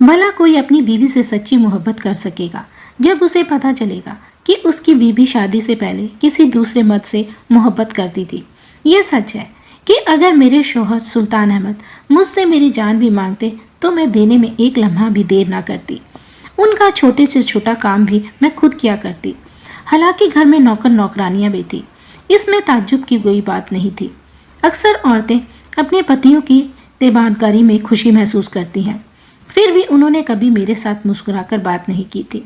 भला कोई अपनी बीवी से सच्ची मोहब्बत कर सकेगा जब उसे पता चलेगा कि उसकी बीवी शादी से पहले किसी दूसरे मर्द से मोहब्बत करती थी। ये सच है कि अगर मेरे शौहर सुल्तान अहमद मुझसे मेरी जान भी मांगते तो मैं देने में एक लम्हा भी देर ना करती। उनका छोटे से छोटा काम भी मैं खुद किया करती। हालांकि घर में नौकर नौकरानियां भी थी, इसमें ताज्जुब की कोई बात नहीं थी। अक्सर औरतें अपने पतियों की देबानकारी में खुशी महसूस करती हैं, फिर भी उन्होंने कभी मेरे साथ मुस्कुराकर बात नहीं की थी।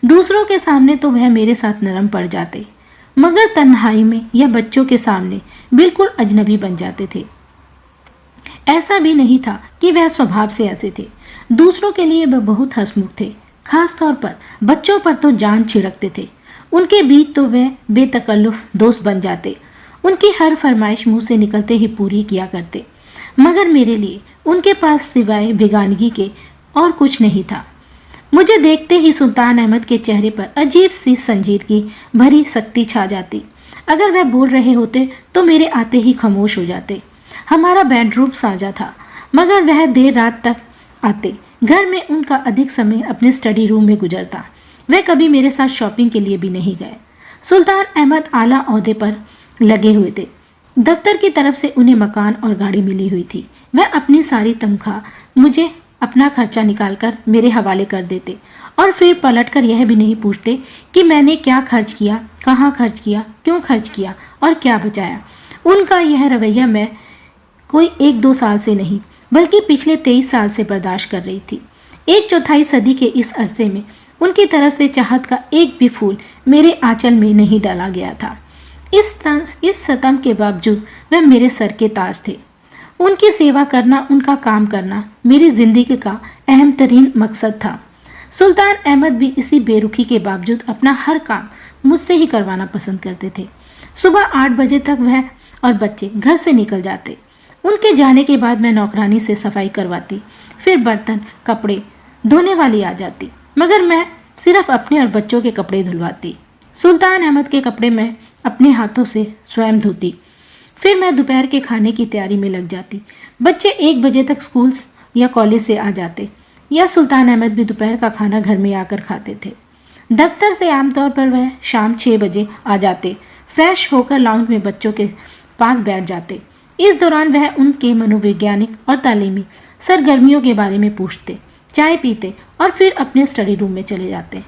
दूसरों के सामने तो वह मेरे साथ नरम पड़ जाते, मगर तन्हाई में या बच्चों के सामने बिल्कुल अजनबी बन जाते थे। ऐसा भी नहीं था कि वह स्वभाव से ऐसे थे। दूसरों के लिए वह बहुत हंसमुख थे, खास तौर पर बच्चों पर तो जान छिड़कते थे। उनके बीच तो वह बेतकल्लुफ दोस्त बन जाते, उनकी हर फरमाइश मुंह से निकलते ही पूरी किया करते। मगर मेरे लिए उनके पास सिवाय बेगानगी के और कुछ नहीं था। मुझे देखते ही सुल्तान अहमद के चेहरे पर अजीब सी संजीदगी भरी सख्ती छा जाती। अगर वह बोल रहे होते तो मेरे आते ही खामोश हो जाते। हमारा बेडरूम साझा था, मगर वह देर रात तक आते। घर में उनका अधिक समय अपने स्टडी रूम में गुजरता। वह कभी मेरे साथ शॉपिंग के लिए भी नहीं गए। सुल्तान अहमद आला ओहदे पर लगे हुए थे। दफ्तर की तरफ से उन्हें मकान और गाड़ी मिली हुई थी। वह अपनी सारी तनख्वाह मुझे अपना खर्चा निकालकर मेरे हवाले कर देते और फिर पलटकर यह भी नहीं पूछते कि मैंने क्या खर्च किया, कहाँ खर्च किया, क्यों खर्च किया और क्या बचाया। उनका यह रवैया मैं कोई 1-2 साल से नहीं बल्कि पिछले 23 साल से बर्दाश्त कर रही थी। 1/4 सदी के इस अरसे में उनकी तरफ से चाहत का एक भी फूल मेरे आंचल में नहीं डाला गया था। इस सतम के बावजूद वह मेरे सर के ताज थे। उनकी सेवा करना, उनका काम करना मेरी जिंदगी का अहम तरीन मकसद था। सुल्तान अहमद भी इसी बेरुखी के बावजूद अपना हर काम मुझसे ही करवाना पसंद करते थे। सुबह 8 बजे तक वह और बच्चे घर से निकल जाते। उनके जाने के बाद मैं नौकरानी से सफाई करवाती, फिर बर्तन कपड़े धोने वाली आ जाती, मगर मैं सिर्फ अपने और बच्चों के कपड़े धुलवाती। सुल्तान अहमद के कपड़े मैं अपने हाथों से स्वयं धोती। फिर मैं दोपहर के खाने की तैयारी में लग जाती। बच्चे 1 बजे तक स्कूल या कॉलेज से आ जाते, या सुल्तान अहमद भी दोपहर का खाना घर में आकर खाते थे। दफ्तर से आमतौर पर वह शाम 6 बजे आ जाते। फ्रेश होकर लाउंज में बच्चों के पास बैठ जाते। इस दौरान वह उनके मनोवैज्ञानिक और तालीमी सरगर्मियों के बारे में पूछते, चाय पीते और फिर अपने स्टडी रूम में चले जाते,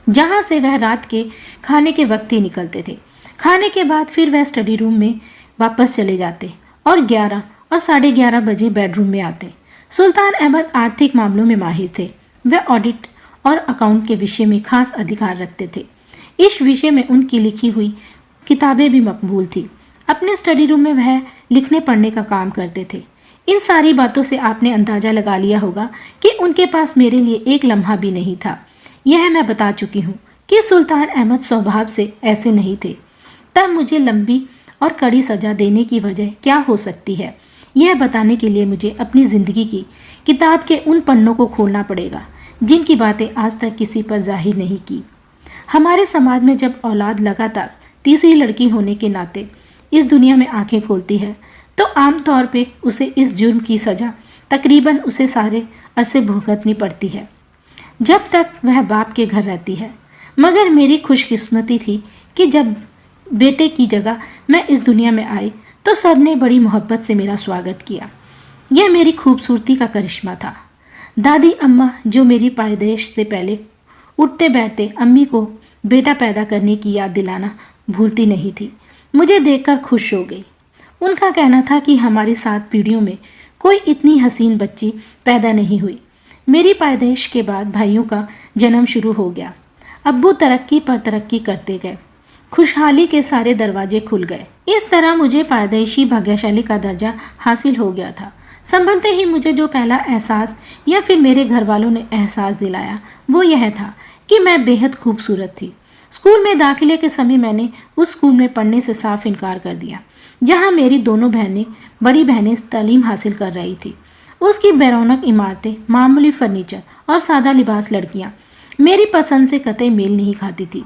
जहाँ से वह रात के खाने के वक्त ही निकलते थे। खाने के बाद फिर वह स्टडी रूम में वापस चले जाते और 11 और 11:30 बजे बेडरूम में आते। सुल्तान अहमद आर्थिक मामलों में माहिर थे। वह ऑडिट और अकाउंट के विषय में खास अधिकार रखते थे। इस विषय में उनकी लिखी हुई किताबें भी मकबूल थी। अपने स्टडी रूम में वह लिखने पढ़ने का काम करते थे। इन सारी बातों से आपने अंदाजा लगा लिया होगा कि उनके पास मेरे लिए एक लम्हा भी नहीं था। यह मैं बता चुकी हूँ कि सुल्तान अहमद स्वभाव से ऐसे नहीं थे। तब मुझे लंबी और कड़ी सजा देने की वजह क्या हो सकती है, यह बताने के लिए मुझे अपनी ज़िंदगी की किताब के उन पन्नों को खोलना पड़ेगा जिनकी बातें आज तक किसी पर जाहिर नहीं की। हमारे समाज में जब औलाद लगातार तीसरी लड़की होने के नाते इस दुनिया में आंखें खोलती है, तो आमतौर पे उसे इस जुर्म की सज़ा तकरीबन उसे सारे अरसे भुगतनी पड़ती है जब तक वह बाप के घर रहती है। मगर मेरी खुशकिस्मती थी कि जब बेटे की जगह मैं इस दुनिया में आई तो सबने बड़ी मोहब्बत से मेरा स्वागत किया। यह मेरी खूबसूरती का करिश्मा था। दादी अम्मा, जो मेरी पैदाइश से पहले उठते बैठते अम्मी को बेटा पैदा करने की याद दिलाना भूलती नहीं थी, मुझे देखकर खुश हो गई। उनका कहना था कि हमारी 7 पीढ़ियों में कोई इतनी हसीन बच्ची पैदा नहीं हुई। मेरी पैदाइश के बाद भाइयों का जन्म शुरू हो गया। अब्बू तरक्की पर तरक्की करते गए। खुशहाली के सारे दरवाजे खुल गए। इस तरह मुझे पैदाइशी भाग्यशाली का दर्जा हासिल हो गया था। संभलते ही मुझे जो पहला एहसास या फिर मेरे घर वालों ने एहसास दिलाया वो यह था कि मैं बेहद खूबसूरत थी। स्कूल में दाखिले के समय मैंने उस स्कूल में पढ़ने से साफ इनकार कर दिया जहाँ मेरी दोनों बड़ी बहनें तालीम हासिल कर रही थी। उसकी बैरौनक इमारतें, मामूली फर्नीचर और सादा लिबास लड़कियाँ मेरी पसंद से कतई मेल नहीं खाती थी।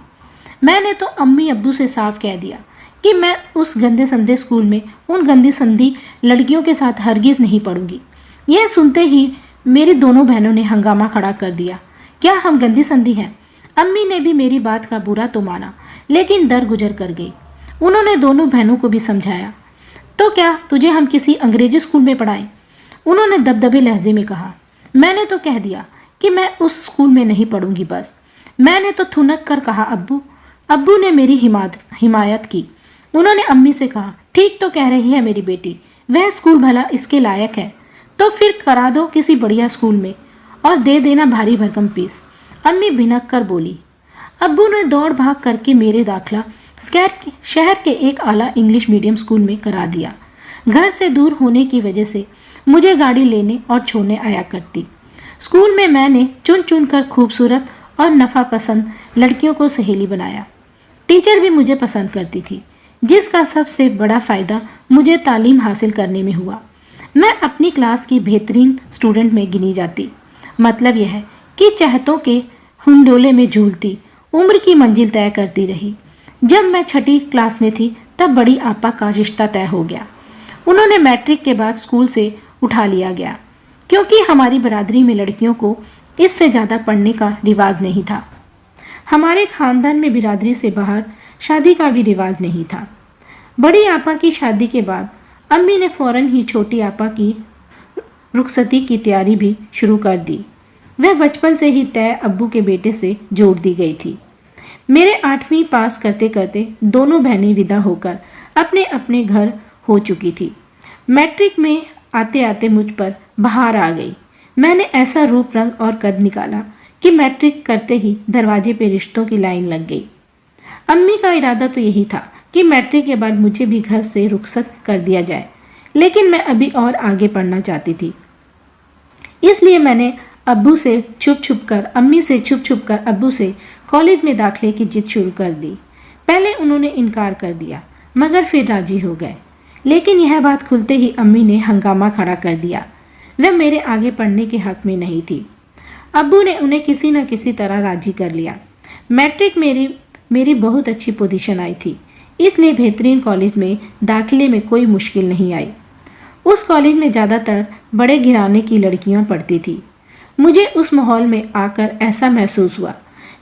मैंने तो अम्मी अब्बू से साफ कह दिया कि मैं उस गंदे संदे स्कूल में उन गंदी संदी लड़कियों के साथ हरगिज़ नहीं पढ़ूंगी। यह सुनते ही मेरी दोनों बहनों ने हंगामा खड़ा कर दिया। क्या हम गंदी संधी हैं? अम्मी ने भी मेरी बात का बुरा तो माना, लेकिन दर गुजर कर गई। उन्होंने दोनों बहनों को भी समझाया। तो क्या तुझे हम किसी अंग्रेजी स्कूल में पढ़ाएं? उन्होंने दबदबे लहजे में कहा। मैंने तो कह दिया कि मैं उस स्कूल में नहीं पढ़ूंगी बस। मैंने तो थुनक कर कहा अब्बू। अब्बू ने मेरी हिमायत की। उन्होंने अम्मी से कहा, ठीक तो कह रही है मेरी बेटी, वह स्कूल भला इसके लायक है, तो फिर करा दो किसी बढ़िया स्कूल में और दे देना भारी भरकम फीस। अम्मी भिनक कर बोली। अब्बू ने दौड़ भाग करके मेरे दाखिला शहर के एक आला इंग्लिश मीडियम स्कूल में करा दिया। घर से दूर होने की वजह से मुझे गाड़ी लेने और छोड़ने आया करती। स्कूल में मैंने चुन चुन कर खूबसूरत और नफा पसंद लड़कियों को सहेली बनाया। टीचर भी मुझे पसंद करती थी, जिसका सबसे बड़ा फ़ायदा मुझे तालीम हासिल करने में हुआ। मैं अपनी क्लास की बेहतरीन स्टूडेंट में गिनी जाती। मतलब यह है कि चाहतों के हुंडोले में झूलती उम्र की मंजिल तय करती रही। जब मैं छठी क्लास में थी तब बड़ी आपा का रिश्ता तय हो गया। उन्होंने मैट्रिक के बाद स्कूल से उठा लिया गया, क्योंकि हमारी बरादरी में लड़कियों को इससे ज़्यादा पढ़ने का रिवाज नहीं था। हमारे खानदान में बिरादरी से बाहर शादी का भी रिवाज नहीं था। बड़ी आपा की शादी के बाद अम्मी ने फौरन ही छोटी आपा की रुखसती की तैयारी भी शुरू कर दी। वह बचपन से ही तय अब्बू के बेटे से जोड़ दी गई थी। मेरे 8वीं पास करते करते दोनों बहनें विदा होकर अपने अपने घर हो चुकी थी। मैट्रिक में आते आते मुझ पर बहार आ गई। मैंने ऐसा रूप रंग और कद निकाला कि मैट्रिक करते ही दरवाजे पे रिश्तों की लाइन लग गई। अम्मी का इरादा तो यही था कि मैट्रिक के बाद मुझे भी घर से रुखसत कर दिया जाए, लेकिन मैं अभी और आगे पढ़ना चाहती थी। इसलिए मैंने अब्बू से छुप छुप कर अम्मी से छुप छुप कर अब्बू से कॉलेज में दाखिले की जिद शुरू कर दी। पहले उन्होंने इनकार कर दिया, मगर फिर राजी हो गए। लेकिन यह बात खुलते ही अम्मी ने हंगामा खड़ा कर दिया। वह मेरे आगे पढ़ने के हक में नहीं थी। अब्बू ने उन्हें किसी न किसी तरह राजी कर लिया। मैट्रिक मेरी बहुत अच्छी पोजीशन आई थी, इसलिए बेहतरीन कॉलेज में दाखिले में कोई मुश्किल नहीं आई। उस कॉलेज में ज़्यादातर बड़े घराने की लड़कियां पढ़ती थी। मुझे उस माहौल में आकर ऐसा महसूस हुआ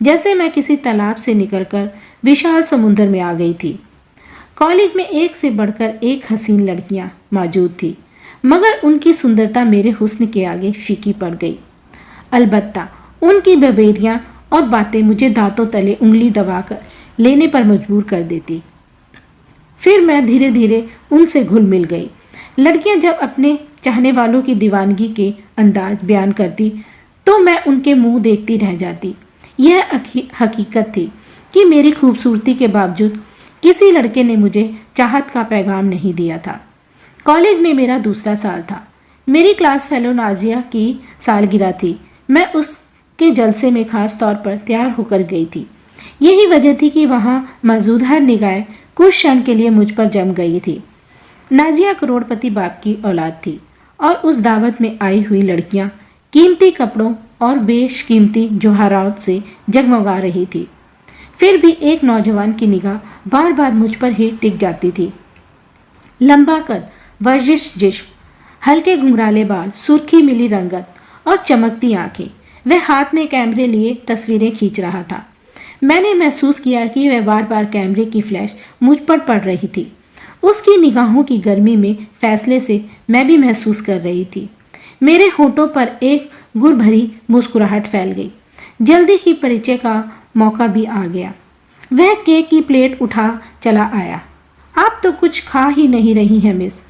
जैसे मैं किसी तालाब से निकलकर विशाल समुद्र में आ गई थी। कॉलेज में एक से बढ़कर एक हसीन लड़कियां मौजूद थी, मगर उनकी सुंदरता मेरे हुस्न के आगे फीकी पड़ गई। अलबत्ता उनकी बबेरियां और बातें मुझे दांतों तले उंगली दबाकर लेने पर मजबूर कर देती। फिर मैं धीरे धीरे उनसे घुल मिल गई। लड़कियां जब अपने चाहने वालों की दीवानगी के अंदाज बयान करती तो मैं उनके मुंह देखती रह जाती। यह हकीकत थी कि मेरी खूबसूरती के बावजूद किसी लड़के ने मुझे चाहत का पैगाम नहीं दिया था। कॉलेज में मेरा दूसरा साल था। मेरी क्लास फेलो नाजिया की सालगिरह थी। मैं उसके जलसे में खास तौर पर तैयार होकर गई थी। यही वजह थी कि वहाँ मौजूद हर निगाहें कुछ क्षण के लिए मुझ पर जम गई थी। नाजिया करोड़पति बाप की औलाद थी और उस दावत में आई हुई लड़कियां कीमती कपड़ों और बेशकीमती जवाहरात से जगमगा रही थी। फिर भी एक नौजवान की निगाह बार बार मुझ पर ही टिक जाती थी। लंबा कद, वर्जिश जिस्म, हल्के घुंघराले बाल, सुर्खी मिली रंगत और चमकती आंखें। वह हाथ में कैमरे लिए तस्वीरें खींच रहा था। मैंने महसूस किया कि वह बार बार कैमरे की फ्लैश मुझ पर पड़ रही थी। उसकी निगाहों की गर्मी में फैसले से मैं भी महसूस कर रही थी। मेरे होठों पर एक गुर भरी मुस्कुराहट फैल गई। जल्दी ही परिचय का मौका भी आ गया। वह केक की प्लेट उठा चला आया। आप तो कुछ खा ही नहीं रही हैं मिस।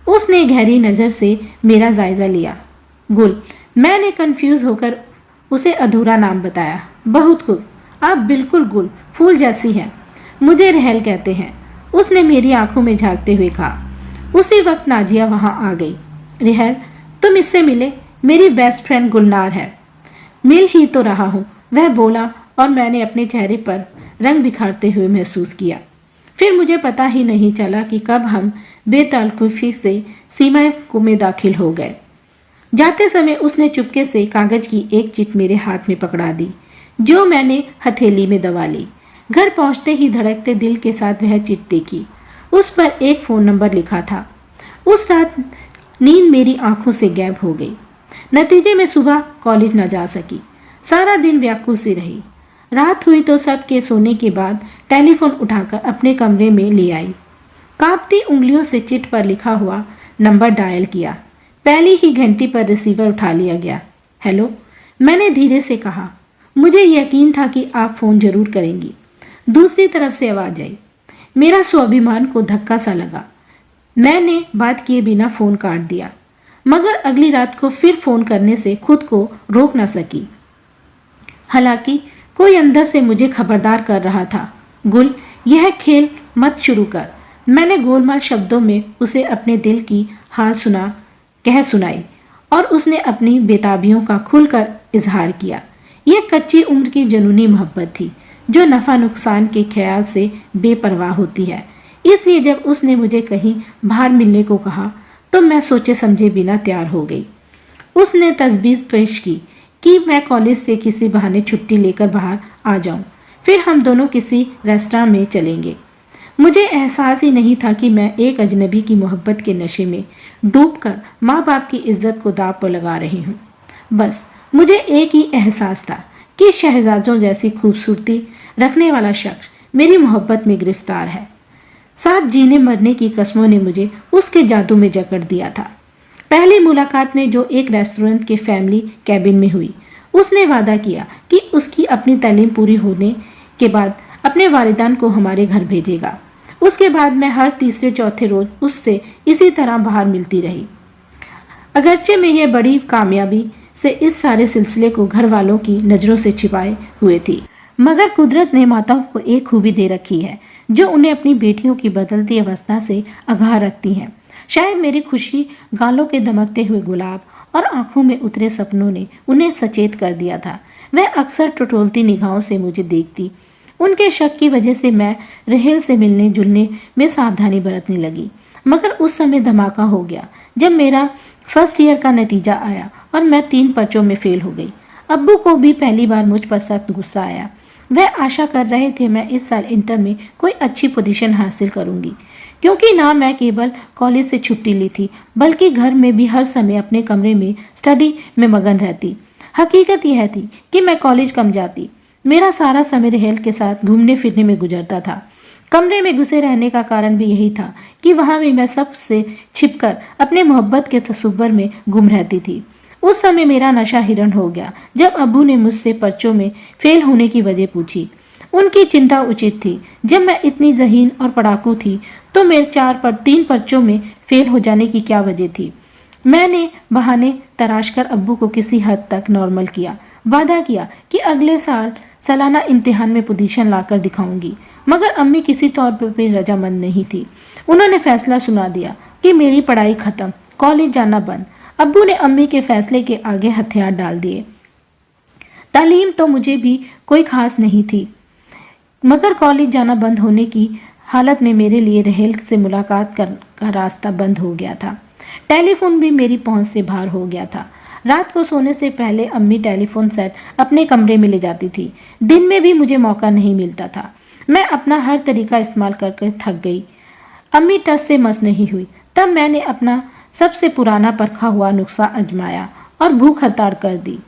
उसने गहरी नज़र से मेरा जायजा लिया। गुल। मैंने कंफ्यूज होकर उसे अधूरा नाम बताया। बहुत खूब, आप बिल्कुल गुल, फूल जैसी हैं। मुझे रहल कहते हैं, उसने मेरी आंखों में झांकते हुए कहा। उसी वक्त नाजिया वहां आ गई। रहल, तुम इससे मिले? मेरी बेस्ट फ्रेंड गुलनार है। मिल ही तो रहा हूँ, वह बोला और मैंने अपने चेहरे पर रंग बिखारते हुए महसूस किया। फिर मुझे पता ही नहीं चला कि कब हम बेताल्लुफी से सीमा में दाखिल हो गए। जाते समय उसने चुपके से कागज की एक चिट मेरे हाथ में पकड़ा दी, जो मैंने हथेली में दबा ली। घर पहुंचते ही धड़कते दिल के साथ वह चिट देखी। उस पर एक फ़ोन नंबर लिखा था। उस रात नींद मेरी आंखों से गायब हो गई। नतीजे में सुबह कॉलेज न जा सकी। सारा दिन व्याकुल सी रही। रात हुई तो सबके सोने के बाद टेलीफोन उठाकर अपने कमरे में ले आई। कांपती उंगलियों से चिट पर लिखा हुआ नंबर डायल किया। पहली ही घंटी पर रिसीवर उठा लिया गया। हेलो, मैंने धीरे से कहा। मुझे यकीन था कि आप फ़ोन जरूर करेंगी। दूसरी तरफ से आवाज़ आई। मेरा स्वाभिमान को धक्का सा लगा। मैंने बात किए बिना फ़ोन काट दिया, मगर अगली रात को फिर फ़ोन करने से खुद को रोक ना सकी। हालांकि कोई अंदर से मुझे खबरदार कर रहा था, गुल, यह खेल मत शुरू कर। मैंने गोलमाल शब्दों में उसे अपने दिल की हाल सुनाई और उसने अपनी बेताबियों का खुलकर इजहार किया। यह कच्ची उम्र की जुनूनी मोहब्बत थी जो नफ़ा नुकसान के ख्याल से बेपरवाह होती है। इसलिए जब उसने मुझे कहीं बाहर मिलने को कहा तो मैं सोचे समझे बिना तैयार हो गई। उसने तजवीज़ पेश की कि मैं कॉलेज से किसी बहाने छुट्टी लेकर बाहर आ जाऊं, फिर हम दोनों किसी रेस्तरां में चलेंगे। मुझे एहसास ही नहीं था कि मैं एक अजनबी की मोहब्बत के नशे में डूबकर माँ बाप की इज्जत को दांव पर लगा रही हूँ। बस मुझे एक ही एहसास था कि शहजादों जैसी खूबसूरती रखने वाला शख्स मेरी मोहब्बत में गिरफ्तार है। साथ जीने मरने की कस्मों ने मुझे उसके जादू में जकड़ दिया था। पहली मुलाकात में जो एक रेस्टोरेंट के फैमिली कैबिन में हुई, उसने वादा किया कि उसकी अपनी तालीम पूरी होने के बाद अपने वालिदान को हमारे घर भेजेगा। उसके बाद मैं हर तीसरे चौथे रोज उससे इसी तरह बाहर मिलती रही। अगरचे में यह बड़ी कामयाबी से इस सारे सिलसिले को घर वालों की नज़रों से छिपाए हुए थी, मगर कुदरत ने माताओं को एक खूबी दे रखी है जो उन्हें अपनी बेटियों की बदलती अवस्था से आगाह रखती हैं। शायद मेरी खुशी, गालों के दमकते हुए गुलाब और आंखों में उतरे सपनों ने उन्हें सचेत कर दिया था। वह अक्सर टटोलती निगाहों से मुझे देखती। उनके शक की वजह से मैं रहेल से मिलने जुलने में सावधानी बरतने लगी, मगर उस समय धमाका हो गया जब मेरा फर्स्ट ईयर का नतीजा आया और मैं 3 पर्चों में फेल हो गई। अब्बू को भी पहली बार मुझ पर सख्त गुस्सा आया। वह आशा कर रहे थे मैं इस साल इंटर में कोई अच्छी पोजीशन हासिल करूंगी, क्योंकि ना मैं केवल कॉलेज से छुट्टी ली थी बल्कि घर में भी हर समय अपने कमरे में स्टडी में मगन रहती। हकीकत यह थी कि मैं कॉलेज कम जाती। मेरा सारा समय रहेल के साथ घूमने फिरने में गुजरता था। कमरे में घुसे रहने का कारण भी यही था कि वहाँ भी मैं सबसे छिपकर अपने मोहब्बत के तसव्वुर में गुम रहती थी। उस समय मेरा नशा हिरन हो गया जब अब्बू ने मुझसे पर्चों में फेल होने की वजह पूछी। उनकी चिंता उचित थी। जब मैं इतनी ज़हीन और पढ़ाकू थी तो मेरे 3 पर्चों में फेल हो जाने की क्या वजह थी। मैंने बहाने तराशकर अब्बू को किसी हद तक नॉर्मल किया। वादा किया कि अगले साल सालाना इम्तिहान में पोजीशन लाकर दिखाऊंगी, मगर अम्मी किसी तौर पर भी रजामंद नहीं थी। उन्होंने फैसला सुना दिया कि मेरी पढ़ाई खत्म, कॉलेज जाना बंद। अब्बू ने अम्मी के फैसले के आगे हथियार डाल दिए। तालीम तो मुझे भी कोई खास नहीं थी, मगर कॉलेज जाना बंद होने की हालत में मेरे लिए रहेल से मुलाकात का रास्ता बंद हो गया था। टेलीफोन भी मेरी पहुंच से बाहर हो गया था। रात को सोने से पहले अम्मी टेलीफोन सेट अपने कमरे में ले जाती थी। दिन में भी मुझे मौका नहीं मिलता था। मैं अपना हर तरीका इस्तेमाल करके थक गई। अम्मी टस से मस नहीं हुई। तब मैंने अपना सबसे पुराना परखा हुआ नुस्खा आजमाया और भूख हड़ताल कर दी।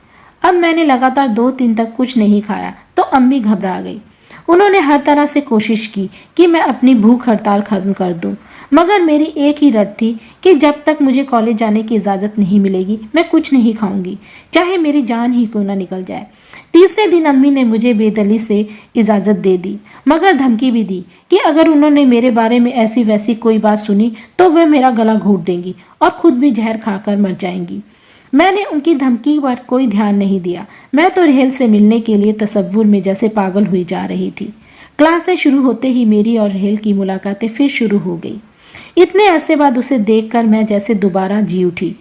अब मैंने लगातार 2 दिन तक कुछ नहीं खाया तो अम्मी घबरा गई। उन्होंने हर तरह से कोशिश की कि मैं अपनी भूख हड़ताल खत्म कर दूं, मगर मेरी एक ही रट थी कि जब तक मुझे कॉलेज जाने की इजाज़त नहीं मिलेगी मैं कुछ नहीं खाऊंगी, चाहे मेरी जान ही क्यों ना निकल जाए। तीसरे दिन अम्मी ने मुझे बेदली से इजाज़त दे दी, मगर धमकी भी दी कि अगर उन्होंने मेरे बारे में ऐसी वैसी कोई बात सुनी तो वह मेरा गला घोंट देंगी और खुद भी जहर खाकर मर जाएंगी। मैंने उनकी धमकी पर कोई ध्यान नहीं दिया। मैं तो रहेल से मिलने के लिए तसव्वुर में जैसे पागल हुई जा रही थी। क्लासें शुरू होते ही मेरी और रहेल की मुलाकातें फिर शुरू हो गई। इतने अरसे बाद उसे देखकर मैं जैसे दोबारा जी उठी।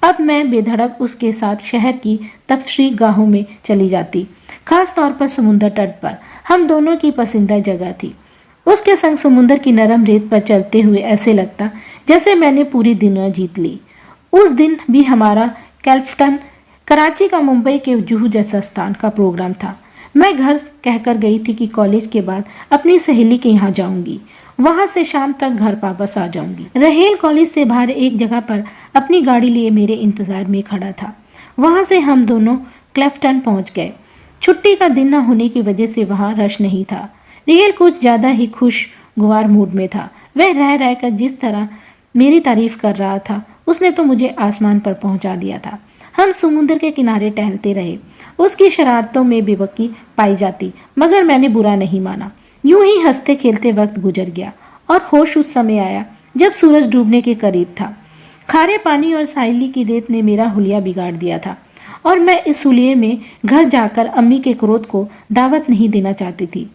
अब मैं बेधड़क उसके साथ शहर की तफरीह गाहों में चली जाती, खास तौर पर समुंदर तट पर। हम दोनों की पसंदीदा जगह थी। उसके संग समुंदर की नरम रेत पर चलते हुए ऐसे लगता जैसे मैंने पूरी दुनिया जीत ली। उस दिन भी हमारा कैल्फ्टन, कराची का मुंबई के जुहू जैसा स्थान का प्रोग्राम था। मैं घर कहकर गई थी कि कॉलेज के बाद अपनी सहेली के यहाँ जाऊंगी, वहां से शाम तक घर वापस आ जाऊंगी। रहेल कॉलेज से बाहर एक जगह पर अपनी गाड़ी लिए मेरे इंतजार में खड़ा था। वहां से हम दोनों क्लेफ्टन पहुंच गए। छुट्टी का दिन न होने की वजह से वहां रश नहीं था। रिहेल कुछ ज्यादा ही खुशगवार मूड में था। वह रह रहकर जिस तरह मेरी तारीफ कर रहा था, उसने तो मुझे आसमान पर पहुंचा दिया था। हम समुद्र के किनारे टहलते रहे। उसकी शरारतों में बेबाकी पाई जाती, मगर मैंने बुरा नहीं माना। यूं ही हंसते खेलते वक्त गुजर गया और होश उस समय आया जब सूरज डूबने के करीब था। खारे पानी और साहिली की रेत ने मेरा हुलिया बिगाड़ दिया था और मैं इस हुलिये में घर जाकर अम्मी के क्रोध को दावत नहीं देना चाहती थी।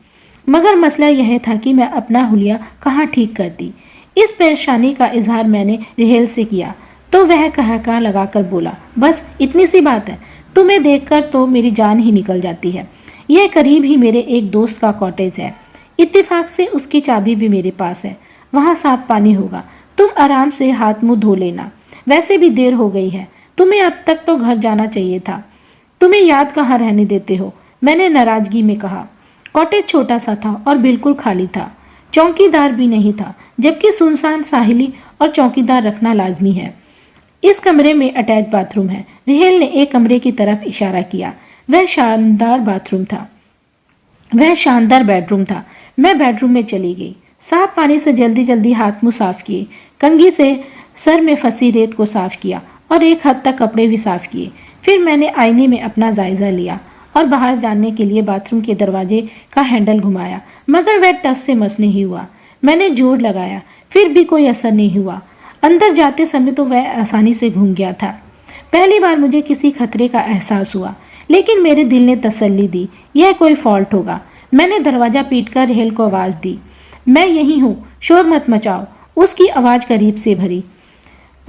मगर मसला यह था कि मैं अपना हुलिया कहाँ ठीक करती। इस परेशानी का इजहार मैंने रिहेल से किया तो वह कहका लगाकर बोला, बस इतनी सी बात है, तुम्हें देखकर तो मेरी जान ही निकल जाती है। यह करीब ही मेरे एक दोस्त का कॉटेज है। इत्तेफाक से उसकी चाबी भी मेरे पास है। वहाँ साफ पानी होगा। तुम आराम से हाथ मुंह धो लेना। वैसे भी देर हो गई है। तुम्हें अब तक तो घर जाना चाहिए था। तुम्हें याद कहाँ रहने देते हो, मैंने नाराजगी में कहा। कॉटेज छोटा सा था और बिल्कुल खाली था। चौकीदार भी नहीं था, जबकि सुनसान साहिली और चौकीदार रखना लाजमी है। इस कमरे में अटैच बाथरूम है। रिहेल ने एक कमरे की तरफ इशारा किया। वह शानदार बेडरूम था। मैं बेडरूम में चली गई। साफ पानी से जल्दी जल्दी हाथ मुंह साफ किए, कंघी से सर में फंसी रेत को साफ किया और एक हद तक कपड़े भी साफ किए। फिर मैंने आईने में अपना जायजा लिया और बाहर जाने के लिए बाथरूम के दरवाजे का हैंडल घुमाया, मगर वह टस से मस नहीं हुआ। मैंने जोर लगाया, फिर भी कोई असर नहीं हुआ। अंदर जाते समय तो वह आसानी से घूम गया था। पहली बार मुझे किसी खतरे का एहसास हुआ, लेकिन मेरे दिल ने तसल्ली दी, यह कोई फॉल्ट होगा। मैंने दरवाजा पीटकर रेहल को आवाज दी, मैं यही हूँ, शोर मत मचाओ। उसकी आवाज करीब से भरी,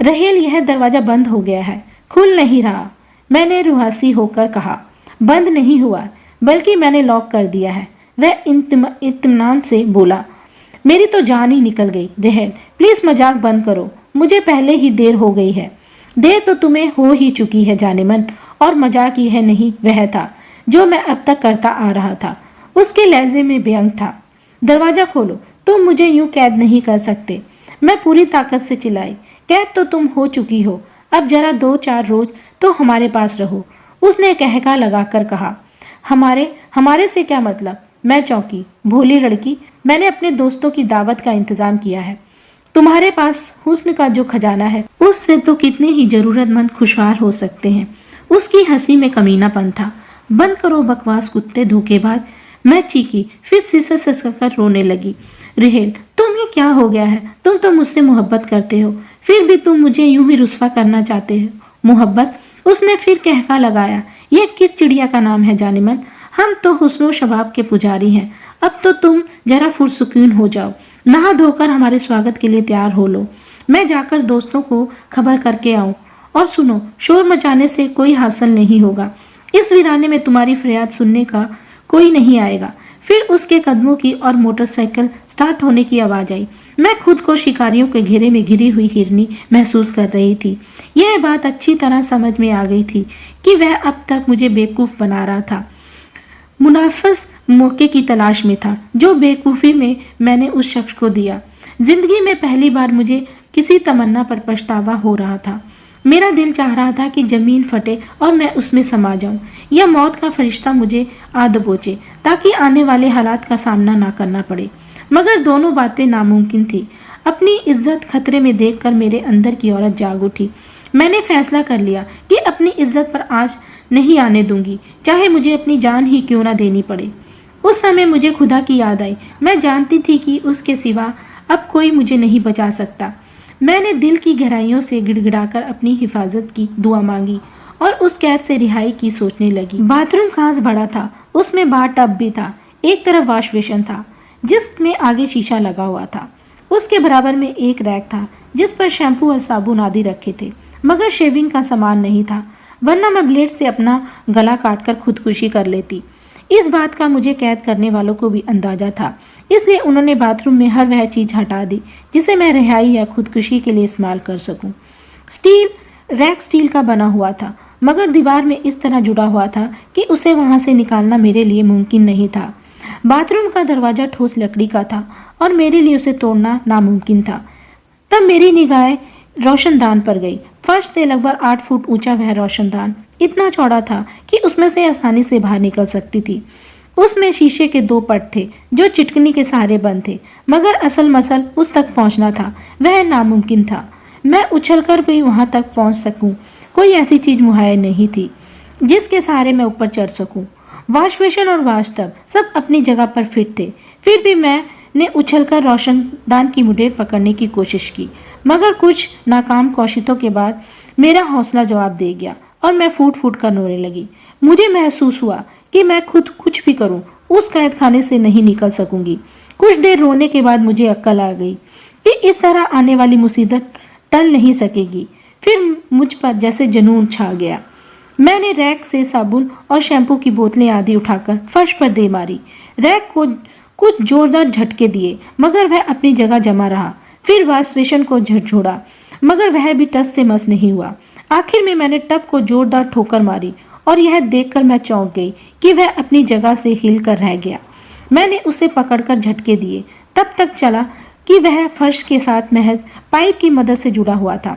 रेहल यह दरवाजा बंद हो गया है, खुल नहीं रहा। मैंने रुहासी होकर कहा, बंद नहीं हुआ, बल्कि मैंने लॉक कर दिया है। वह इत्मीनान से बोला, मेरी तो जान ही निकल गई। रेहल प्लीज मजाक बंद करो, मुझे पहले ही देर हो गई है। देर तो तुम्हें हो ही चुकी है जाने मन, और मजाक यह नहीं वह था जो मैं अब तक करता आ रहा था। उसके लहजे में व्यंग था। दरवाजा खोलो, तुम मुझे यूं कैद नहीं कर सकते। मैं पूरी ताकत से चिल्लाई, कैद तो तुम हो चुकी हो, अब जरा 2-4 रोज तो हमारे पास रहो। उसने कहका लगाकर कहा, हमारे से क्या मतलब? मैं चौंकी, भोली लड़की, मैंने अपने दोस्तों की दावत का इंतजाम किया है। तुम्हारे पास हुस्न का जो खजाना है, उससे तो कितने ही जरूरतमंद खुशहाल हो सकते हैं। उसकी हंसी में कमीनापन था। बंद करो बकवास कुत्ते, धोखेबाज, मैं चीखी, फिर सिसक रोने लगी। रेहल तुम्हें क्या हो गया है? तुम तो मुझसे मोहब्बत करते हो, फिर भी तुम मुझे यूं ही रुस्वा करना चाहते हो। मोहब्बत? उसने फिर कहका लगाया, यह किस चिड़िया का नाम है जानेमन? हम तो हुस्नो शबाब के पुजारी हैं। अब तो तुम जरा फुरसुकून हो जाओ, नहा धोकर हमारे स्वागत के लिए तैयार हो लो। मैं जाकर दोस्तों को खबर करके आऊं। और सुनो, शोर मचाने से कोई हासिल नहीं होगा। इस वीराने में तुम्हारी फरियाद सुनने का कोई नहीं आएगा। फिर उसके कदमों की और मोटरसाइकिल स्टार्ट होने की आवाज आई। मैं खुद को शिकारियों के घेरे में घिरी हुई हिरनी महसूस कर रही थी। यह बात अच्छी तरह समझ में आ गई थी कि वह अब तक मुझे बेवकूफ बना रहा था, मुनाफिस मौके की तलाश में था, जो बेवकूफ़ी में मैंने उस शख्स को दिया। जिंदगी में पहली बार मुझे किसी तमन्ना पर पछतावा हो रहा था। मेरा दिल चाह रहा था कि जमीन फटे और मैं उसमें समा जाऊं, या मौत का फरिश्ता मुझे आ दबोचे ताकि आने वाले हालात का सामना ना करना पड़े। मगर दोनों बातें नामुमकिन थी। अपनी इज्जत खतरे में देखकर मेरे अंदर की औरत जाग उठी। मैंने फैसला कर लिया कि अपनी इज्जत पर आंच नहीं आने दूंगी, चाहे मुझे अपनी जान ही क्यों ना देनी पड़े। उस समय मुझे खुदा की याद आई। मैं जानती थी कि उसके सिवा अब कोई मुझे नहीं बचा सकता। मैंने दिल की गहराइयों से गिड़गिड़ाकर अपनी हिफाजत की दुआ मांगी और उस कैद से रिहाई की सोचने लगी। बाथरूम खास बड़ा था, उसमें बाथ टब भी था। एक तरफ वॉश बेसिन था जिसमें आगे शीशा लगा हुआ था। उसके बराबर में एक रैक था जिस पर शैम्पू और साबुन आदि रखे थे, मगर शेविंग का सामान नहीं था, वरना मैं ब्लेड से अपना गला काटकर खुदकुशी कर लेती। इस बात का मुझे कैद करने वालों को भी अंदाजा था, इसलिए उन्होंने बाथरूम में हर वह चीज हटा दी जिसे मैं रिहाई या खुदकुशी के लिए इस्तेमाल कर सकूं। रैक स्टील का बना हुआ था, मगर दीवार में इस तरह जुड़ा हुआ था कि उसे वहां से निकालना मेरे लिए मुमकिन नहीं था। बाथरूम का दरवाजा ठोस लकड़ी का था और मेरे लिए उसे तोड़ना नामुमकिन था। तब मेरी निगाहें रोशनदान पर गई। फर्श से लगभग 8 फुट ऊंचा वह रोशनदान इतना चौड़ा था कि उसमें से आसानी से बाहर निकल सकती थी। उसमें शीशे के 2 पट थे जो चिटकनी के सहारे बंद थे, मगर असल मसल उस तक पहुंचना था, वह नामुमकिन था। मैं उछलकर भी वहां तक पहुंच सकूं, कोई ऐसी चीज मुहैया नहीं थी जिसके सहारे मैं ऊपर चढ़ सकूं। वॉश बेसिन और वॉश टब सब अपनी जगह पर फिट थे। फिर भी मैंने उछलकर रोशनदान की मुडेर पकड़ने की कोशिश की, मगर कुछ नाकाम कोशिशों के बाद मेरा हौसला जवाब दे गया और मैं फूट फूट कर रोने लगी। मुझे महसूस हुआ कि मैं खुद कुछ भी करूं, उस कैद खाने से नहीं निकल सकूंगी। कुछ देर रोने के बाद मुझे अक्ल आ गई कि इस तरह आने वाली मुसीबत टल नहीं सकेगी। फिर मुझ पर जैसे जुनून छा गया। मैंने रैक से साबुन और शैम्पू की बोतलें आदि उठाकर फर्श पर दे मारी। रैक को कुछ जोरदार झटके दिए, मगर वह अपनी जगह जमा रहा। फिर वॉश बेसिन को झकझोरा, मगर वह भी टस से मस नहीं हुआ। आखिर में मैंने टब को जोरदार ठोकर मारी और यह देखकर मैं चौंक गई कि वह अपनी जगह से हिल कर रह गया। मैंने उसे पकड़कर झटके दिए, तब तक चला कि वह फर्श के साथ महज पाइप की मदद से जुड़ा हुआ था।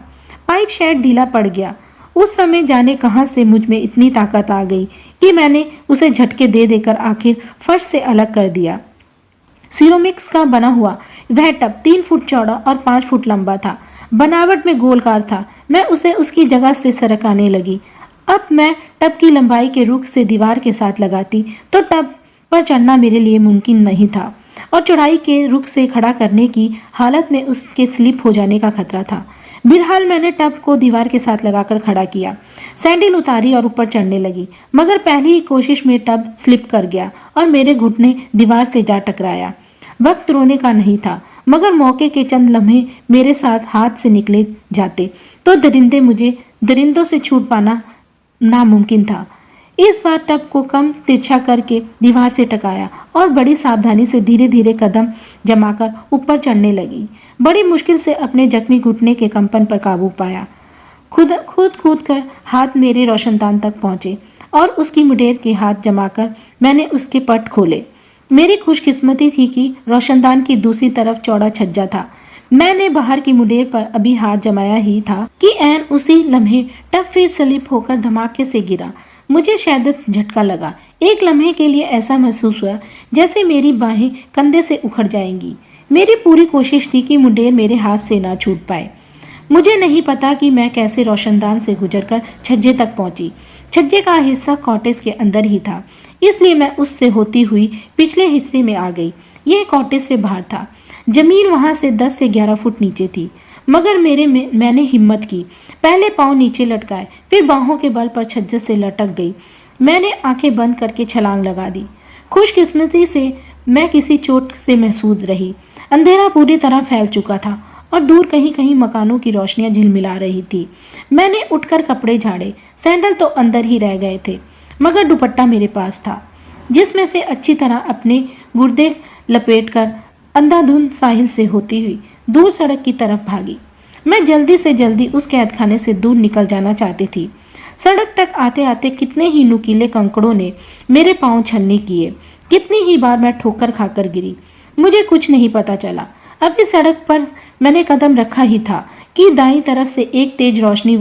पाइप शायद ढीला पड़ गया। उस समय जाने कहां से मुझ में इतनी ताकत आ गई कि मैंने उसे झटके दे देकर आखिर फर्श से अलग कर दिया। सिरोमिक्स का बना हुआ वह टब 3 फुट चौड़ा और 5 फुट लंबा था। बनावट में गोलकार था। मैं उसे उसकी जगह से सरकाने लगी। अब मैं टब की लंबाई के रुख से दीवार के साथ लगाती तो टब पर चढ़ना मेरे लिए मुमकिन नहीं था, और चौड़ाई के रुख से खड़ा करने की हालत में उसके स्लिप हो जाने का खतरा था। बहरहाल मैंने टब को दीवार के साथ लगाकर खड़ा किया, सैंडल उतारी और ऊपर चढ़ने लगी, मगर पहली ही कोशिश में टब स्लिप कर गया और मेरे घुटने दीवार से जा टकराया। वक्त रोने का नहीं था, मगर मौके के चंद लम्हे मेरे साथ हाथ से निकले जाते तो दरिंदों से छूट पाना नामुमकिन था। इस बार टब को कम तिरछा करके दीवार से टकाया और बड़ी सावधानी से धीरे धीरे कदम जमाकर ऊपर चढ़ने लगी। बड़ी मुश्किल से अपने जख्मी घुटने के कंपन पर काबू पाया। खुद कर हाथ मेरे रोशनदान तक पहुंचे और उसकी मुडेर के हाथ जमाकर मैंने उसके पट खोले। मेरी खुशकिस्मती थी कि रोशनदान की दूसरी तरफ चौड़ा छज्जा था। मैंने बाहर की मुडेर पर अभी हाथ जमाया ही था कि ऐन उसी लम्हे टब फिर स्लिप होकर धमाके से गिरा। मुझे शायद झटका लगा। एक लम्हे के लिए ऐसा महसूस हुआ जैसे मेरी बाहें कंधे से उखड़ जाएंगी। मेरी पूरी कोशिश थी कि मुडेर मेरे हाथ से ना छूट पाए। मुझे नहीं पता कि मैं कैसे रोशनदान से गुजरकर छज्जे तक पहुंची। छज्जे का हिस्सा कॉटेज के अंदर ही था, इसलिए मैं उससे होती हुई पिछले हिस्से में आ गई। यह कॉटेज से बाहर था। जमीन वहां से 10 से 11 फुट नीचे थी, मगर मैंने हिम्मत की। पहले पांव नीचे लटकाए, फिर बाहों के बल पर छज्जे से लटक गई। मैंने आंखें बंद करके छलांग लगा दी। खुशकिस्मती से मैं किसी चोट से महफूज रही। अंधेरा पूरी तरह फैल चुका था और दूर कहीं कहीं मकानों की रोशनियां झिलमिला रही थी। मैंने उठकर कपड़े झाड़े। सैंडल तो अंदर ही रह गए थे, मगर दुपट्टा मेरे पास था, जिसमें से अच्छी तरह अपने गुर्दे लपेटकर अंधाधुंध साहिल से होती हुई दूर सड़क की तरफ भागी। मैं जल्दी से जल्दी उस कैदखाने से दूर निकल जाना चाहती थी। सड़क तक आते आते कितने ही नुकीले कंकड़ों ने मेरे पांव छलनी किए। कितनी ही बार मैं ठोकर खाकर गिरी। मुझे कुछ नहीं पता चला। अभी सड़क पर मैंने कदम रखा ही था कि दाईं तरफ से एक तेज रोशनी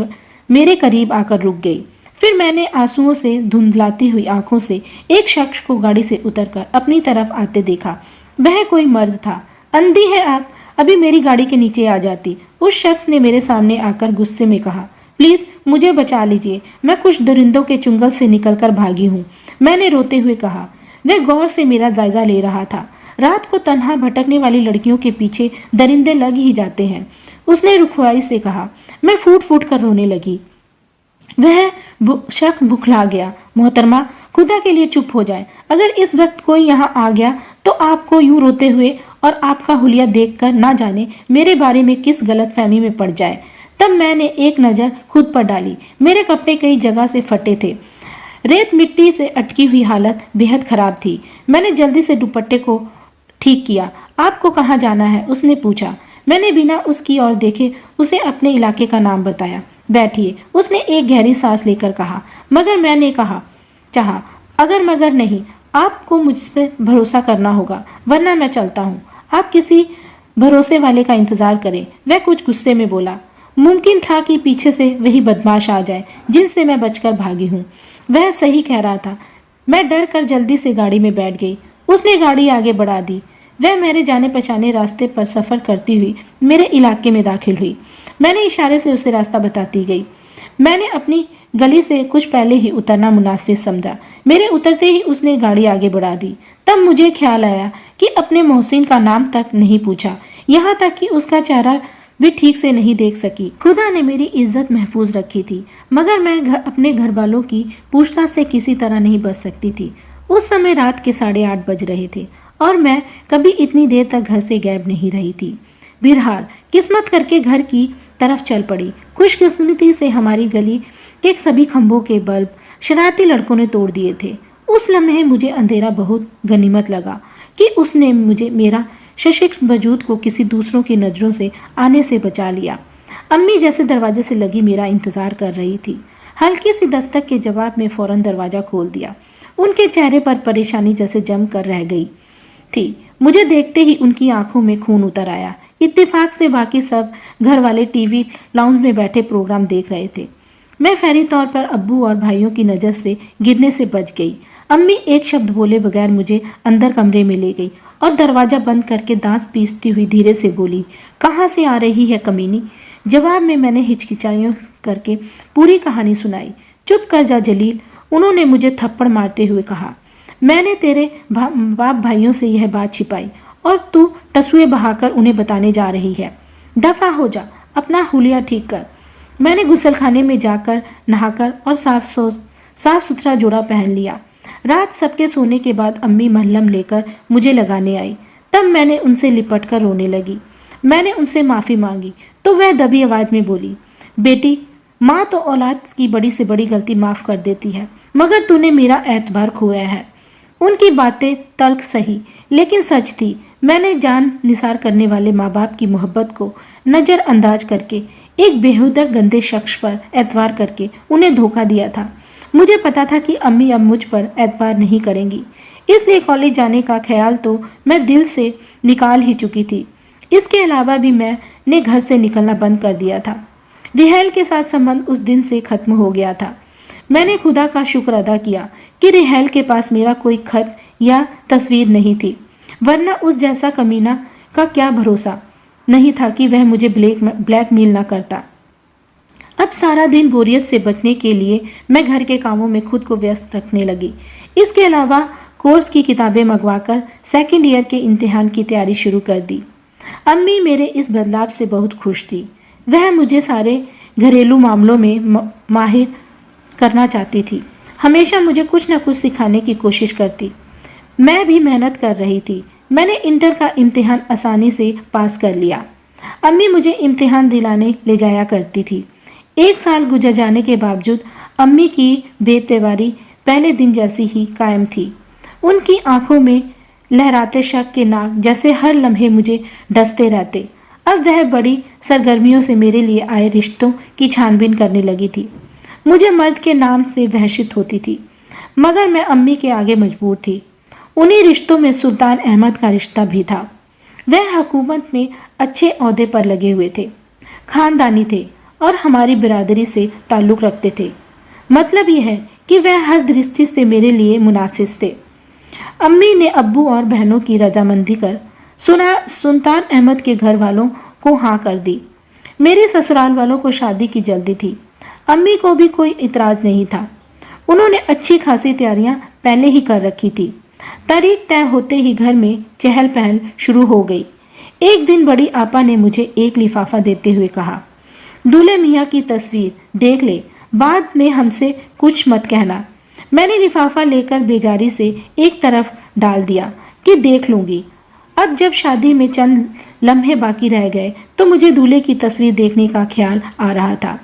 मेरे करीब आकर रुक गई। फिर मैंने आंसुओं से धुंधलाती हुई आंखों से एक शख्स को गाड़ी से उतरकर अपनी तरफ आते देखा। वह कोई मर्द था। अंधी है आप, अभी मेरी गाड़ी के नीचे आ जाती। उस शख्स ने मेरे सामने आकर गुस्से में कहा, प्लीज मुझे बचा लीजिए, मैं कुछ दरिंदों के चुंगल से निकलकर भागी हूँ। मैंने रोते हुए कहा। वह गौर से मेरा जायजा ले रहा था। रात को तन्हा भटकने वाली लड़कियों के पीछे दरिंदे लग ही जाते हैं। उसने रुखवाई से कहा। मैं फूट फूट कर रोने लगी। वह शख्स बुखला गया। मोहतरमा, खुदा के लिए चुप हो जाए। अगर इस वक्त कोई यहाँ आ गया तो आपको यूं रोते हुए और आपका हुलिया देखकर ना जाने मेरे बारे में किस गलतफहमी में पड़ जाए। तब मैंने एक नज़र खुद पर डाली। मेरे कपड़े कई जगह से फटे थे। रेत मिट्टी से अटकी हुई हालत बेहद खराब थी। मैंने जल्दी से दुपट्टे को ठीक किया। आपको कहाँ जाना है? उसने पूछा। मैंने बिना उसकी ओर देखे उसे अपने इलाके का नाम बताया। बैठिए, उसने एक गहरी सांस लेकर कहा। मगर मैंने चाहा अगर मगर नहीं, आपको मुझ पर भरोसा करना होगा, वरना मैं चलता हूँ। आप किसी भरोसे वाले का इंतजार करें। वह कुछ गुस्से में बोला। मुमकिन था कि पीछे से वही बदमाश आ जाए जिनसे मैं बचकर भागी हूँ। वह सही कह रहा था। मैं डर कर जल्दी से गाड़ी में बैठ गई। उसने गाड़ी आगे बढ़ा दी। वह मेरे जाने पहचाने रास्ते पर सफर करती हुई मेरे इलाके में दाखिल हुई। मैंने इशारे से उसे रास्ता बताती गई। मैंने अपनी गली से कुछ पहले ही उतरना मुनासिब समझा। मेरे उतरते ही उसने गाड़ी आगे बढ़ा दी। तब मुझे ख्याल आया कि अपने मोहसिन का नाम तक नहीं पूछा, यहाँ तक कि उसका चेहरा भी ठीक से नहीं देख सकी। खुदा ने मेरी इज्जत महफूज रखी थी, मगर मैं अपने घर वालों की पूछताछ से किसी तरह नहीं बच सकती थी। उस समय रात के 8:30 बज रहे थे और मैं कभी इतनी देर तक घर से गायब नहीं रही थी। बहरहाल किस्मत करके घर की तरफ चल पड़ी। खुशकिस्मती से हमारी गली के सभी खंभों के बल्ब शरारती लड़कों ने तोड़ दिए थे। उस लम्हे मुझे अंधेरा बहुत गनीमत लगा कि उसने मुझे मेरा सशक्त वजूद को किसी दूसरों की नज़रों से आने से बचा लिया। अम्मी जैसे दरवाजे से लगी मेरा इंतज़ार कर रही थी। हल्की सी दस्तक के जवाब में फ़ौरन दरवाज़ा खोल दिया। उनके चेहरे पर परेशानी जैसे जम कर रह गई थी। मुझे देखते ही उनकी आंखों में खून उतर आया। इत्तेफाक से बाकी सब घर वाले टीवी लाउंज में बैठे प्रोग्राम देख रहे थे। मैं फौरी तौर पर अब्बू और भाइयों की नज़र से गिरने से बच गई। अम्मी एक शब्द बोले बगैर मुझे अंदर कमरे में ले गई और दरवाज़ा बंद करके दांत पीसती हुई धीरे से बोली, कहाँ से आ रही है कमीनी? जवाब में मैंने हिचकिचाइयों करके पूरी कहानी सुनाई। चुप कर जा जलील, उन्होंने मुझे थप्पड़ मारते हुए कहा। मैंने तेरे बाप भाइयों से यह बात छिपाई और तू टसुए बहाकर उन्हें बताने जा रही है। दफा हो जा, अपना हुलिया ठीक कर। मैंने गुसलखाने में जाकर नहाकर और साफ सुथरा जोड़ा पहन लिया। रात सबके सोने के बाद अम्मी मलहम लेकर मुझे लगाने आई। तब मैंने उनसे लिपट कर रोने लगी। मैंने उनसे माफ़ी मांगी तो वह दबी आवाज़ में बोली, बेटी, माँ तो औलाद की बड़ी से बड़ी गलती माफ़ कर देती है, मगर तूने मेरा एतबार खोया है। उनकी बातें तल्ख सही लेकिन सच थी। मैंने जान निसार करने वाले माँ बाप की मोहब्बत को नज़रअंदाज करके एक बेहुदा गंदे शख्स पर एतबार करके उन्हें धोखा दिया था। मुझे पता था कि अम्मी अब मुझ पर एतबार नहीं करेंगी, इसलिए कॉलेज जाने का ख्याल तो मैं दिल से निकाल ही चुकी थी। इसके अलावा भी मैंने घर से निकलना बंद कर दिया था। रिहाल के साथ संबंध उस दिन से खत्म हो गया था। मैंने खुदा का शुक्र अदा किया कि रिहाल के पास मेरा कोई खत या तस्वीर नहीं थी, वरना उस जैसा कमीना का क्या भरोसा नहीं था कि वह मुझे ब्लैकमेल न करता। अब सारा दिन बोरियत से बचने के लिए मैं घर के कामों में खुद को व्यस्त रखने लगी। इसके अलावा कोर्स की किताबें मंगवाकर सेकंड ईयर के इम्तिहान की तैयारी शुरू कर दी। अम्मी मेरे इस बदलाव से बहुत खुश थी। वह मुझे सारे घरेलू मामलों में माहिर करना चाहती थी। हमेशा मुझे कुछ न कुछ सिखाने की कोशिश करती। मैं भी मेहनत कर रही थी। मैंने इंटर का इम्तिहान आसानी से पास कर लिया। अम्मी मुझे इम्तिहान दिलाने ले जाया करती थी। 1 साल गुजर जाने के बावजूद अम्मी की बेतवारी पहले दिन जैसी ही कायम थी। उनकी आंखों में लहराते शक के नाग जैसे हर लम्हे मुझे डसते रहते। अब वह बड़ी सरगर्मियों से मेरे लिए आए रिश्तों की छानबीन करने लगी थी। मुझे मर्द के नाम से वहशित होती थी, मगर मैं अम्मी के आगे मजबूर थी। उन्हीं रिश्तों में सुल्तान अहमद का रिश्ता भी था। वह हुकूमत में अच्छे ओहदे पर लगे हुए थे, खानदानी थे और हमारी बिरादरी से ताल्लुक़ रखते थे। मतलब यह है कि वह हर दृष्टि से मेरे लिए मुनाफिस थे। अम्मी ने अब्बू और बहनों की रजामंदी कर सुल्तान अहमद के घर वालों को हाँ कर दी। मेरे ससुराल वालों को शादी की जल्दी थी। अम्मी को भी कोई इतराज़ नहीं था। उन्होंने अच्छी खासी तैयारियां पहले ही कर रखी थी। तारीख तय होते ही घर में चहल पहल शुरू हो गई। एक दिन बड़ी आपा ने मुझे एक लिफाफा देते हुए कहा, दूल्हे मियाँ की तस्वीर देख ले, बाद में हमसे कुछ मत कहना। मैंने लिफाफा लेकर बेजारी से एक तरफ डाल दिया कि देख लूँगी। अब जब शादी में चंद लम्हे बाकी रह गए तो मुझे दूल्हे की तस्वीर देखने का ख्याल आ रहा था।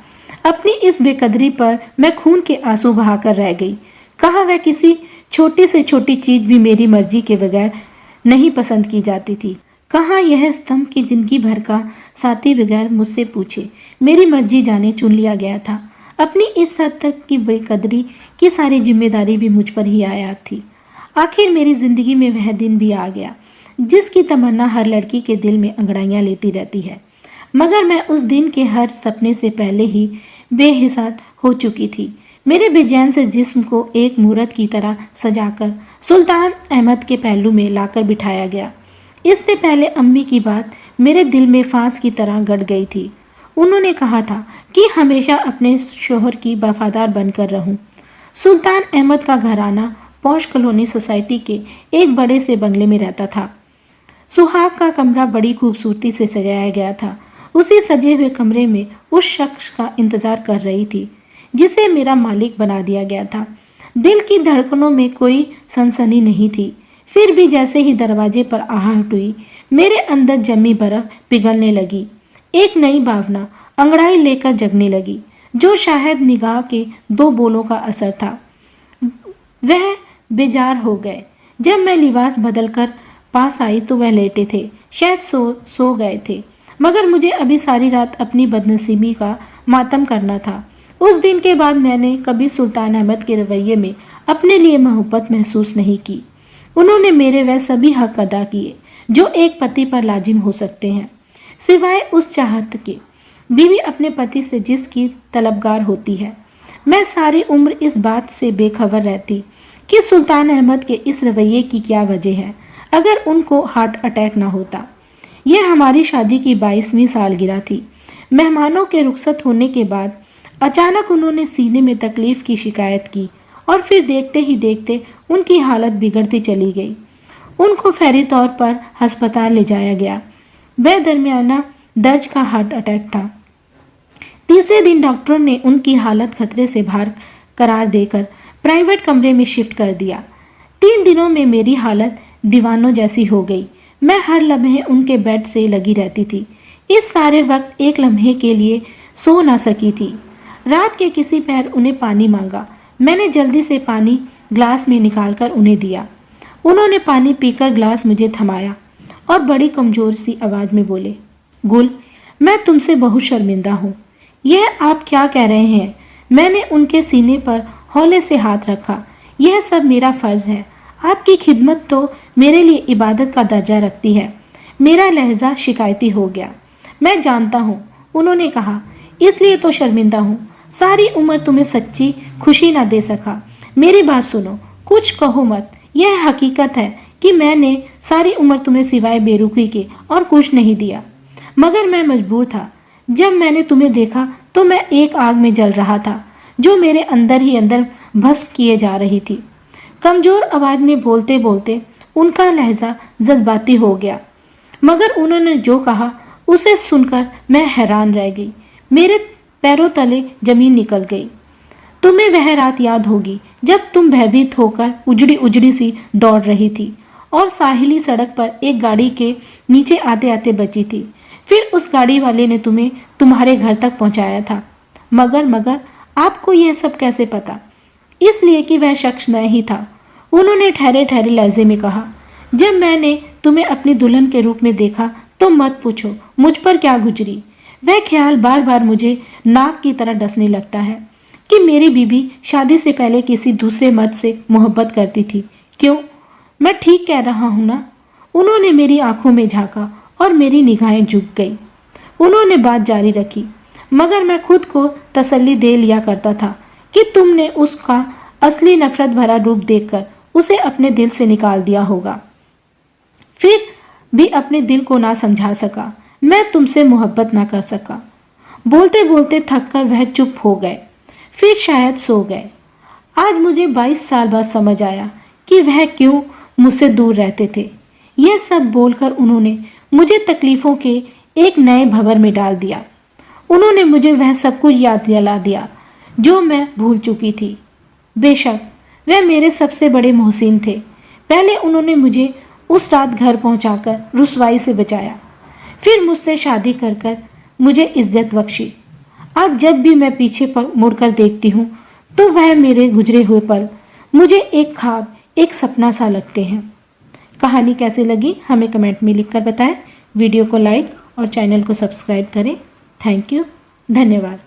अपनी इस बेकदरी पर मैं खून के आंसू बहाकर रह गई। कहा वह किसी छोटी से छोटी चीज भी मेरी मर्जी के बगैर नहीं पसंद की जाती थी। कहाँ यह स्तंभ की जिंदगी भर का साथी बगैर मुझसे पूछे मेरी मर्जी जाने चुन लिया गया था। अपनी इस हद तक की बेकदरी की सारी जिम्मेदारी भी मुझ पर ही आया थी। आखिर मेरी जिंदगी में वह दिन भी आ गया जिसकी तमन्ना हर लड़की के दिल में अंगड़ाइयाँ लेती रहती है, मगर मैं उस दिन के हर सपने से पहले ही बेहिसाब हो चुकी थी। मेरे बेचैन से जिस्म को एक मूरत की तरह सजाकर सुल्तान अहमद के पहलू में लाकर बिठाया गया। इससे पहले अम्मी की बात मेरे दिल में फांस की तरह गड़ गई थी। उन्होंने कहा था कि हमेशा अपने शोहर की वफादार बनकर रहूं। सुल्तान अहमद का घराना पॉश कॉलोनी सोसाइटी के एक बड़े से बंगले में रहता था। सुहाग का कमरा बड़ी खूबसूरती से सजाया गया था। उसी सजे हुए कमरे में उस शख्स का इंतजार कर रही थी जिसे मेरा मालिक बना दिया गया था। दिल की धड़कनों में कोई सनसनी नहीं थी। फिर भी जैसे ही दरवाजे पर आहट हुई, मेरे अंदर जमी बर्फ पिघलने लगी। एक नई भावना अंगड़ाई लेकर जगने लगी, जो शायद निगाह के दो बोलों का असर था। वह बेजार हो गए। जब मैं लिबास बदलकर पास आई तो वह लेटे थे, शायद सो गए थे। मगर मुझे अभी सारी रात अपनी बदनसीबी का मातम करना था। उस दिन के बाद मैंने कभी सुल्तान अहमद के रवैये में अपने लिए मोहब्बत महसूस नहीं की। उन्होंने मेरे वह सभी हक अदा किए जो एक पति पर लाजिम हो सकते हैं, सिवाय उस चाहत के बीवी अपने पति से जिसकी तलबगार होती है। मैं सारी उम्र इस बात से बेखबर रहती कि सुल्तान अहमद के इस रवैये की क्या वजह है। अगर उनको हार्ट अटैक ना होता। यह हमारी शादी की 22वीं सालगिरह थी। मेहमानों के रुखसत होने के बाद अचानक उन्होंने सीने में तकलीफ की शिकायत की और फिर देखते ही देखते उनकी हालत बिगड़ती चली गई। उनको फौरी तौर पर अस्पताल ले जाया गया। वह दरमियाना दर्ज का हार्ट अटैक था। तीसरे दिन डॉक्टरों ने उनकी हालत खतरे से बाहर करार देकर प्राइवेट कमरे में शिफ्ट कर दिया। 3 दिनों में मेरी हालत दीवानों जैसी हो गई। मैं हर लम्हे उनके बेड से लगी रहती थी। इस सारे वक्त एक लम्हे के लिए सो ना सकी थी। रात के किसी पहर उन्हें पानी मांगा। मैंने जल्दी से पानी ग्लास में निकालकर उन्हें दिया। उन्होंने पानी पीकर ग्लास मुझे थमाया और बड़ी कमजोर सी आवाज़ में बोले, गुल, मैं तुमसे बहुत शर्मिंदा हूँ। यह आप क्या कह रहे हैं? मैंने उनके सीने पर हौले से हाथ रखा। यह सब मेरा फ़र्ज़ है। आपकी खिदमत तो मेरे लिए इबादत का दर्जा रखती है। मेरा लहजा शिकायती हो गया। मैं जानता हूँ, उन्होंने कहा, इसलिए तो शर्मिंदा हूँ। सारी उम्र तुम्हें सच्ची खुशी ना दे सका। मेरी बात सुनो, कुछ कहो मत। यह हकीकत है कि मैंने सारी उम्र तुम्हें सिवाय बेरुखी के और कुछ नहीं दिया, मगर मैं मजबूर था। जब मैंने तुम्हें देखा तो मैं एक आग में जल रहा था जो मेरे अंदर ही अंदर भस्म किए जा रही थी। कमजोर आवाज में बोलते बोलते उनका लहजा जज्बाती हो गया, मगर उन्होंने जो कहा उसे सुनकर मैं हैरान रह गई। मेरे पैरों तले जमीन निकल गई। तुम्हें वह रात याद होगी जब तुम भयभीत होकर उजड़ी उजड़ी सी दौड़ रही थी और साहिली सड़क पर एक गाड़ी के नीचे आते आते बची थी। फिर उस गाड़ी वाले ने तुम्हें तुम्हारे घर तक पहुंचाया था। मगर आपको यह सब कैसे पता? इसलिए कि वह शख्स मैं ही था, उन्होंने ठहरे ठहरे लहजे में कहा। जब मैंने तुम्हें अपनी दुल्हन के रूप में देखा तो मत पूछो मुझ पर क्या गुजरी। वह ख्याल बार बार मुझे नाक की तरह डसने लगता है कि मेरी बीबी शादी से पहले किसी दूसरे मर्द से मोहब्बत करती थी। क्यों? मैं ठीक कह रहा हूँ ना? उन्होंने मेरी आंखों में झांका और मेरी निगाहें झुक गई। उन्होंने बात जारी रखी, मगर मैं खुद को तसल्ली दे लिया करता था कि तुमने उसका असली नफरत भरा रूप देखकर उसे अपने दिल से निकाल दिया होगा। फिर भी अपने दिल को ना समझा सका। मैं तुमसे मोहब्बत ना कर सका। बोलते बोलते थककर वह चुप हो गए, फिर शायद सो गए। आज मुझे 22 साल बाद समझ आया कि वह क्यों मुझसे दूर रहते थे। यह सब बोलकर उन्होंने मुझे तकलीफ़ों के एक नए भंवर में डाल दिया। उन्होंने मुझे वह सब कुछ याद दिला दिया जो मैं भूल चुकी थी। बेशक वह मेरे सबसे बड़े मोहसिन थे। पहले उन्होंने मुझे उस रात घर पहुंचाकर रुसवाई से बचाया, फिर मुझसे शादी कर मुझे इज्जत बख्शी। आज जब भी मैं पीछे मुड़कर देखती हूँ तो वह मेरे गुजरे हुए पल मुझे एक ख्वाब, एक सपना सा लगते हैं। कहानी कैसी लगी हमें कमेंट में लिखकर बताएं। वीडियो को लाइक और चैनल को सब्सक्राइब करें। थैंक यू, धन्यवाद।